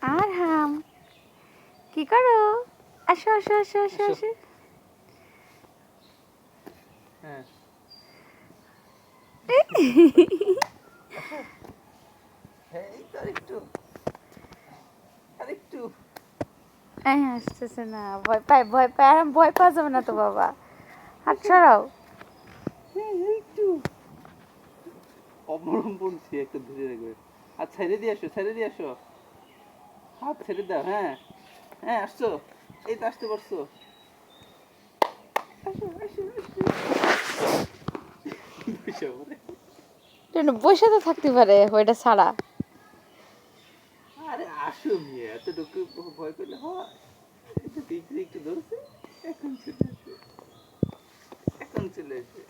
আর হাম কি করো? আসো আসো আসো আসো আসো। আসো। হ্যাঁ আসো। হ্যাঁ এই তো আরেকটু আরেকটু। এই আসতেছে না, ভয় পায় ভয় পায়। আর ভয় পাওয়া যাবে না তো বাবা, হাত সরাও। হ্যাঁ একটু অমরম বলছি একটু ধীরে রাখবে। হাত ছেড়ে দিয়ে আসো, ছেড়ে দিয়ে আসো, হাত ছেড়ে দাও। হ্যাঁ হ্যাঁ আসছো, এই তো আসতে পারছো। আসো আসো আসো। বসে পড়ে। বসে তো থাকতে পারে ওইটা ছাড়া। আরে আসো মিয়া, এতটুকু ভয় পেলে হয়? এই তো টিকরি একটু ধরছে, এখন চলে আসো, এখন চলে আসো।